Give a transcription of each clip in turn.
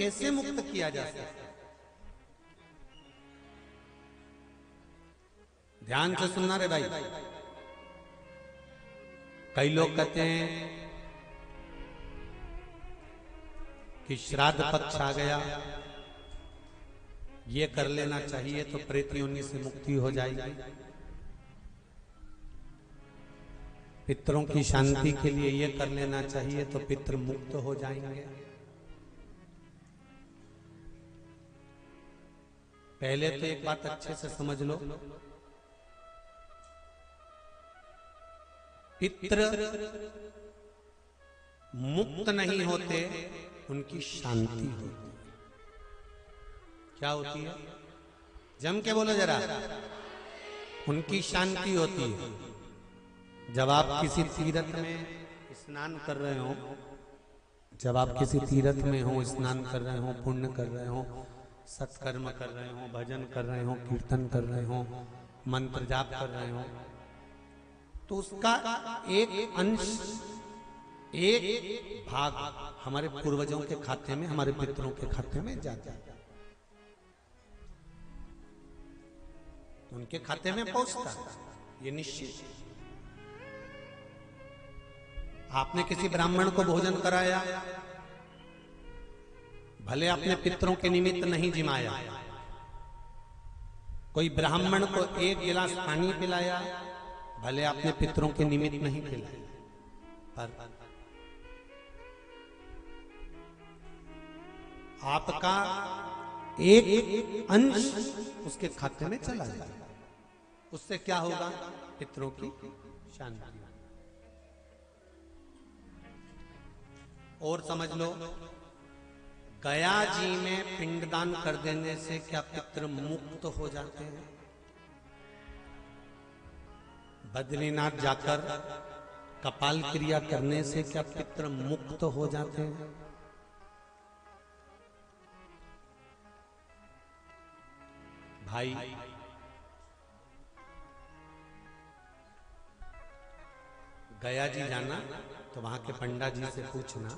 कैसे मुक्त किया जा सकता है? ध्यान से सुनना रे भाई। कई लोग कहते हैं कि श्राद्ध पक्ष आ गया, ये कर लेना चाहिए तो प्रेत योनि से मुक्ति हो जाएगी। पितरों की शांति के लिए ये कर लेना चाहिए तो पितृ मुक्त हो जाएंगे। पहले तो एक बात अच्छे से समझ लो, पितृ मुक्त नहीं होते, उनकी शांति होती है। क्या होती है? जम के बोलो जरा। उनकी शांति होती है। जब आप किसी तीर्थ में स्नान कर रहे हो, जब आप किसी तीर्थ में हो, स्नान कर रहे हो, पुण्य कर रहे हो, सत्कर्म कर रहे हो, भजन कर रहे हो, कीर्तन कर रहे हो, मंत्र जाप कर रहे हो, तो उसका एक अंश, एक भाग हमारे पूर्वजों के खाते में, हमारे पितरों के खाते में जाता है, उनके खाते में पहुंचता है, ये निश्चित। आपने किसी ब्राह्मण को भोजन कराया, भले आपने पितरों के निमित्त नहीं जिमाया, कोई ब्राह्मण को एक गिलास पानी पिलाया, भले आपने पितरों के निमित्त नहीं पिलाया, पर आपका एक अंश उसके खाते में चला जाएगा। उससे क्या होगा? पितरों की शांति। और समझ लो, गया जी में पिंडदान कर देने से क्या पितृ मुक्त हो जाते हैं? बद्रीनाथ जाकर कपाल क्रिया करने से क्या पितृ मुक्त हो जाते हैं? भाई, गया जी जाना तो वहां के पंडा जी से पूछना,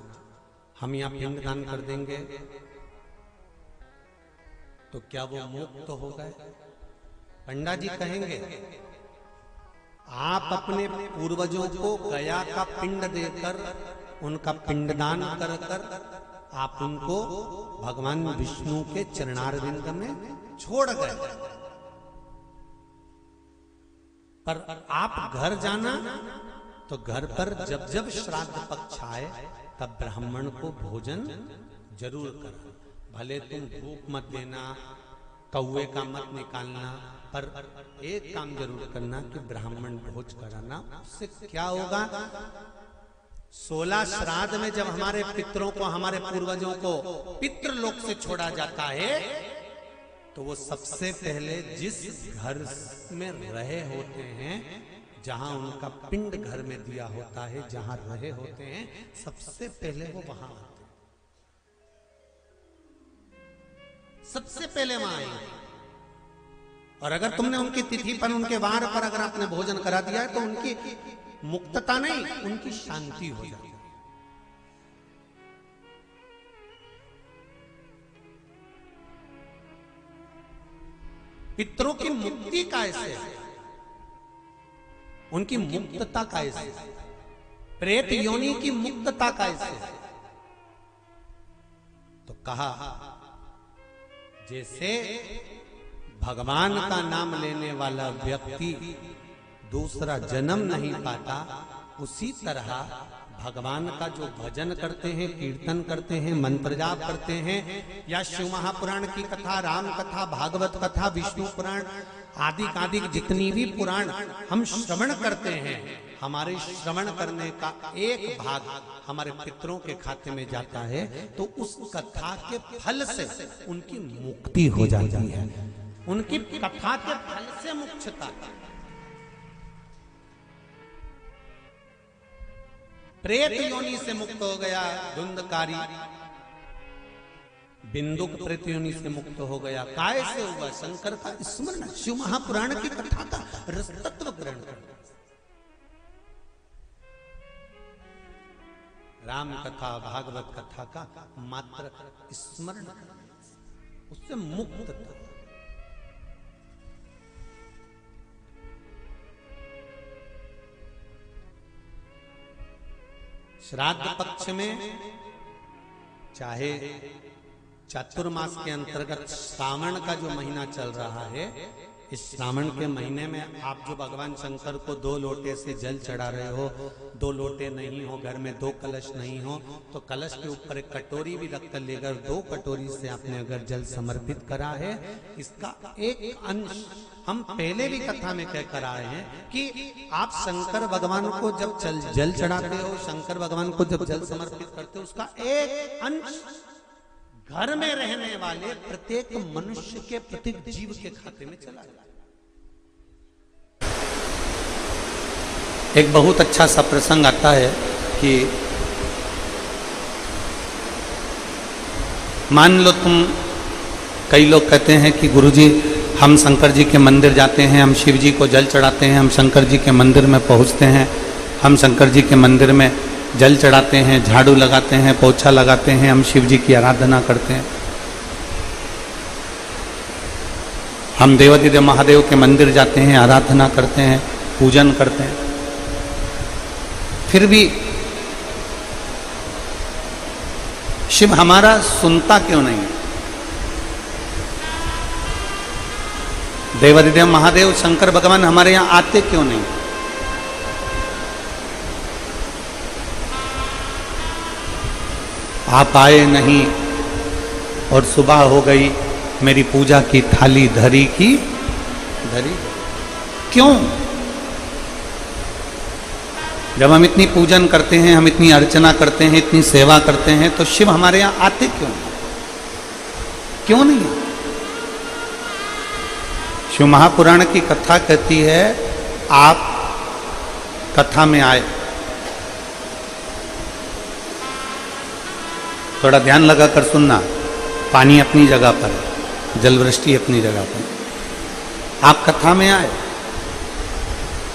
हम यहाँ पिंडदान कर देंगे तो क्या वो मुक्त हो गए? पंडा जी कहेंगे, आप अपने पूर्वजों को गया का पिंड देकर, उनका पिंडदान कर कर आप उनको भगवान विष्णु के चरणारविंद में छोड़ गए, पर आप घर जाना तो घर पर जब जब श्राद्ध पक्ष आए तब ब्राह्मण को भोजन जरूर करना। भले तुम भूख मत देना, कौवे का मत निकालना, पर एक काम जरूर करना कि ब्राह्मण भोज कराना। उससे क्या होगा? 16 श्राद्ध में जब हमारे पितरों को, हमारे पूर्वजों को पितृलोक से छोड़ा जाता है, तो वो सबसे पहले जिस घर में रहे होते हैं, जहां उनका पिंड घर में दिया होता है, जहां रहे होते हैं, सबसे पहले वो वहां आते हैं, सबसे पहले वहां आएंगे। और अगर तुमने उनकी तिथि पर, उनके वार पर अगर आपने भोजन करा दिया है, तो उनकी मुक्तता नहीं, उनकी शांति हो जाती है। पितरों की मुक्ति कैसे है? उनकी मुक्तता कैसे? प्रेत योनि की मुक्तता कैसे? तो कहा, जैसे भगवान का नाम लेने वाला व्यक्ति दूसरा जन्म नहीं पाता, उसी तरह भगवान का जो भजन करते हैं, कीर्तन करते हैं, मंत्र जाप करते हैं, या शिव महापुराण की कथा, राम कथा, भागवत कथा, विष्णु पुराण आदि जितनी भी पुराण हम श्रवण करते हैं, हमारे श्रवण करने का एक भाग हमारे पितरों के खाते में जाता है, तो उस कथा के फल से उनकी मुक्ति हो जाती है। उनकी कथा के फल से मुक्तता। प्रेत योनि से मुक्त हो गया धुंधकारी, बिंदुक प्रेत योनि से मुक्त हो गया। काय से हुआ? शंकर का स्मरण, शिव महापुराण की कथा का रसतत्व ग्रहण करना। राम कथा भागवत कथा का मात्र स्मरण करना, उससे मुक्त था। श्राद्ध पक्ष में चाहे चातुर्मास के अंतर्गत श्रावण का जो महीना चल रहा है, इस श्रावण के महीने में आप जो भगवान शंकर को 2 लोटे से जल चढ़ा रहे हो, 2 लोटे नहीं हो, घर में 2 कलश नहीं हो, तो कलश के ऊपर एक कटोरी भी रखकर लेकर 2 कटोरी से आपने अगर जल समर्पित करा है, इसका एक अंश हम पहले भी कथा में कह कर आए हैं कि आप शंकर भगवान को जब जल चढ़ाते हो, शंकर भगवान को जब जल समर्पित करते हो, उसका एक अंश घर में रहने वाले प्रत्येक मनुष्य के, प्रत्येक जीव के खाते में चला जाता है। एक बहुत अच्छा सा प्रसंग आता है कि मान लो तुम, कई लोग कहते हैं कि गुरुजी हम शंकर जी के मंदिर जाते हैं, हम शिव जी को जल चढ़ाते हैं, हम शंकर जी के मंदिर में पहुंचते हैं, हम शंकर जी के मंदिर में जल चढ़ाते हैं, झाड़ू लगाते हैं, पोछा लगाते हैं, हम शिव जी की आराधना करते हैं, हम देवाधिदेव महादेव के मंदिर जाते हैं, आराधना करते हैं, पूजन करते हैं, फिर भी शिव हमारा सुनता क्यों नहीं? देवाधिदेव महादेव शंकर भगवान हमारे यहां आते क्यों नहीं? आप आए नहीं और सुबह हो गई, मेरी पूजा की थाली धरी की धरी। क्यों? जब हम इतनी पूजन करते हैं, हम इतनी अर्चना करते हैं, इतनी सेवा करते हैं, तो शिव हमारे यहां आते क्यों नहीं? शिव महापुराण की कथा कहती है, आप कथा में आए, थोड़ा ध्यान लगाकर सुनना, पानी अपनी जगह पर है, जलवृष्टि अपनी जगह पर, आप कथा में आए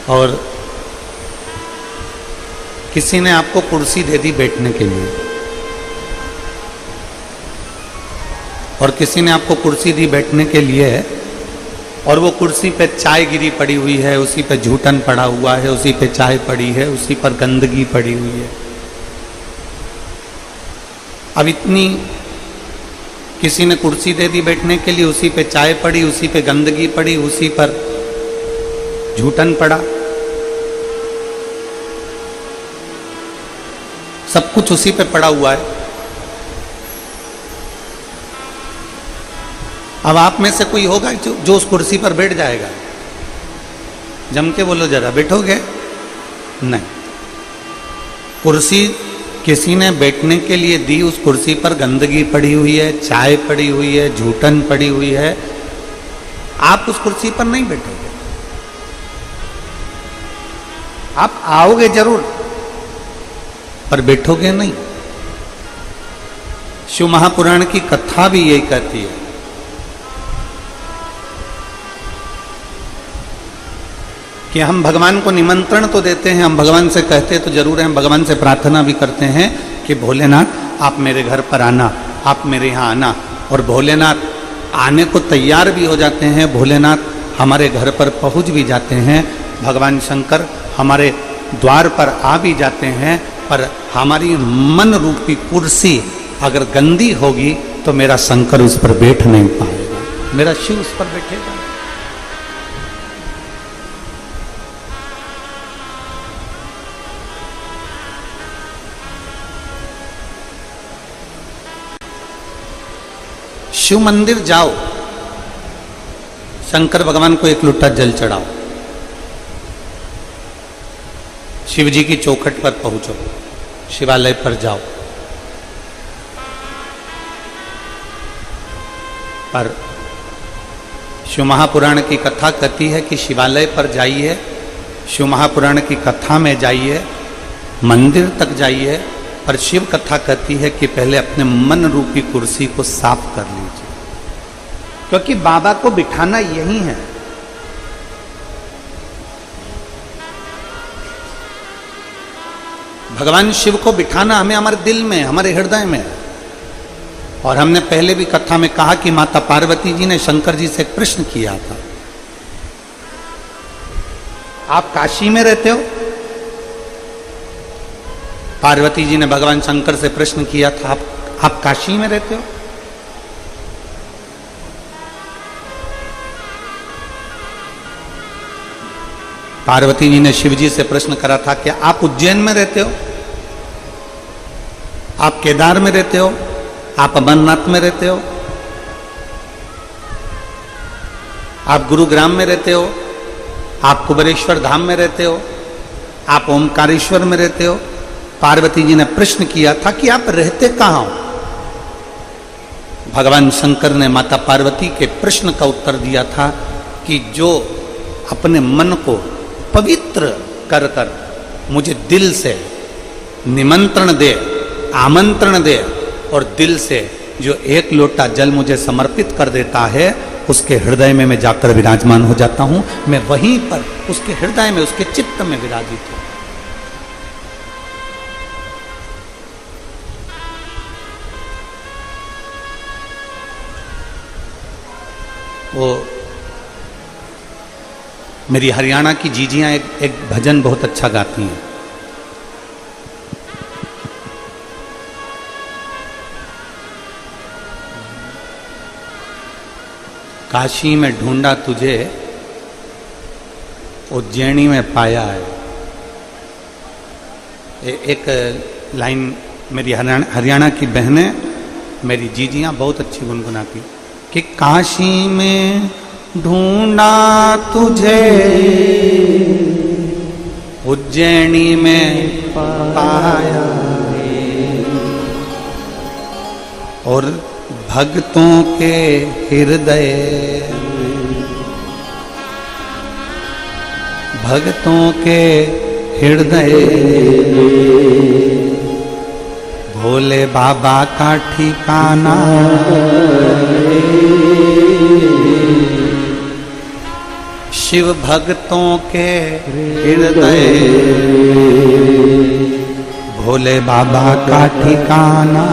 और किसी ने आपको कुर्सी दे दी बैठने के लिए, और किसी ने आपको कुर्सी दी बैठने के लिए, और वो कुर्सी पे चाय गिरी पड़ी हुई है, उसी पे झूठन पड़ा हुआ है, उसी पे चाय पड़ी है, उसी पर गंदगी पड़ी हुई है। अब इतनी, किसी ने कुर्सी दे दी बैठने के लिए, उसी पे चाय पड़ी, उसी पे गंदगी पड़ी, उसी पर झूठन पड़ा, सब कुछ उसी पे पड़ा हुआ है। अब आप में से कोई होगा जो उस कुर्सी पर बैठ जाएगा? जम के बोलो जरा, बैठोगे? नहीं। कुर्सी किसी ने बैठने के लिए दी, उस कुर्सी पर गंदगी पड़ी हुई है, चाय पड़ी हुई है, झूठन पड़ी हुई है, आप उस कुर्सी पर नहीं बैठोगे। आप आओगे जरूर, पर बैठोगे नहीं। शिव महापुराण की कथा भी यही कहती है। कि हम भगवान को निमंत्रण तो देते हैं, हम भगवान से कहते तो जरूर हैं, हम भगवान से प्रार्थना भी करते हैं कि भोलेनाथ आप मेरे घर पर आना, आप मेरे यहाँ आना, और भोलेनाथ आने को तैयार भी हो जाते हैं, भोलेनाथ हमारे घर पर पहुँच भी जाते हैं, भगवान शंकर हमारे द्वार पर आ भी जाते हैं, पर हमारी मन रूपी कुर्सी अगर गंदी होगी तो मेरा शंकर उस पर बैठ नहीं पाएगा, मेरा शिव उस पर बैठेगा। शिव मंदिर जाओ, शंकर भगवान को एक लोटा जल चढ़ाओ, शिव जी की चौखट पर पहुंचो, शिवालय पर जाओ, पर शिव महापुराण की कथा कहती है कि शिवालय पर जाइए, शिव महापुराण की कथा में जाइए, मंदिर तक जाइए, पर शिव कथा कहती है कि पहले अपने मन रूपी कुर्सी को साफ कर लीजिए, क्योंकि बाबा को बिठाना यही है। भगवान शिव को बिठाना हमें हमारे दिल में, हमारे हृदय में। और हमने पहले भी कथा में कहा कि माता पार्वती जी ने शंकर जी से एक प्रश्न किया था। आप काशी में रहते हो? पार्वती जी ने भगवान शंकर से प्रश्न किया था, आप काशी में रहते हो? पार्वती जी ने शिव जी से प्रश्न करा था, क्या आप उज्जैन में रहते हो? आप केदार में रहते हो? आप अमरनाथ में रहते हो? आप गुरुग्राम में रहते हो? आप कुबेरेश्वर धाम में रहते हो? आप ओमकारेश्वर में रहते हो? पार्वती जी ने प्रश्न किया था कि आप रहते कहां हो? भगवान शंकर ने माता पार्वती के प्रश्न का उत्तर दिया था कि जो अपने मन को पवित्र कर कर मुझे दिल से निमंत्रण दे, आमंत्रण दे, और दिल से जो एक लोटा जल मुझे समर्पित कर देता है, उसके हृदय में मैं जाकर विराजमान हो जाता हूं। मैं वहीं पर उसके हृदय में, उसके चित्त में विराजित हूं। वो मेरी हरियाणा की जीजियां एक भजन बहुत अच्छा गाती हैं। काशी में ढूंढा तुझे, उज्जैनी में पाया है। एक लाइन मेरी हरियाणा की बहनें, मेरी जीजियां बहुत अच्छी गुनगुनाती कि काशी में ढूंढा तुझे, उज्जैनी में पाया, और भक्तों के हृदय, भक्तों के हृदय भोले बाबा का ठिकाना। शिव भक्तों के हृदय भोले बाबा का ठिकाना।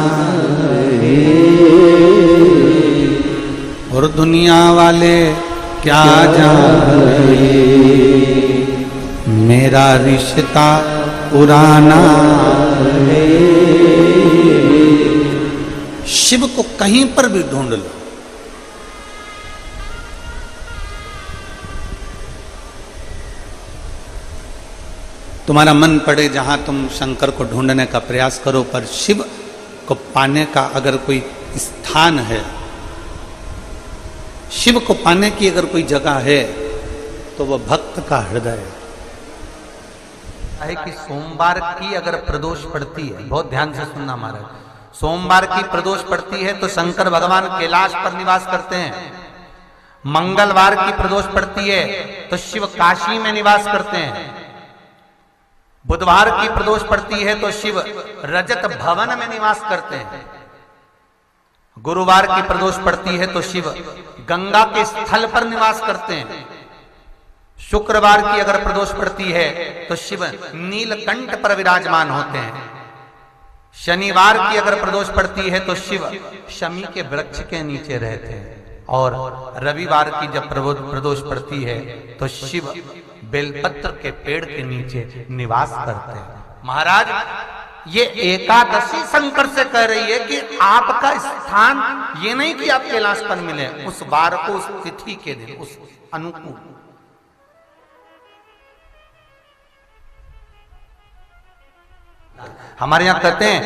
और दुनिया वाले क्या जाने मेरा रिश्ता पुराना। शिव को कहीं पर भी ढूंढ लो, तुम्हारा मन पड़े जहां तुम शंकर को ढूंढने का प्रयास करो, पर शिव को पाने का अगर कोई स्थान है, शिव को पाने की अगर कोई जगह है, तो वह भक्त का हृदय है। कि सोमवार की अगर प्रदोष पड़ती है, बहुत ध्यान से सुनना महाराज, सोमवार की प्रदोष पड़ती है तो शंकर भगवान कैलाश पर निवास करते हैं। मंगलवार की प्रदोष पड़ती है तो शिव काशी में निवास करते हैं। बुधवार की प्रदोष पड़ती है तो शिव रजत भवन में निवास करते हैं। गुरुवार की प्रदोष पड़ती है तो शिव गंगा के स्थल पर निवास करते हैं। शुक्रवार की अगर प्रदोष पड़ती है तो शिव नीलकंठ पर विराजमान होते हैं। शनिवार की अगर प्रदोष पड़ती है तो शिव शमी के वृक्ष के नीचे रहते हैं। और रविवार की जब प्रदोष पड़ती है तो शिव बेलपत्र के पेड़ के नीचे निवास करते हैं। महाराज, ये एकादशी शंकर से कह रही है कि आपका स्थान ये नहीं कि आप कैलाश पर मिले, उस बार को, उस तिथि के दिन, उस अनुकूल। हमारे यहां कहते हैं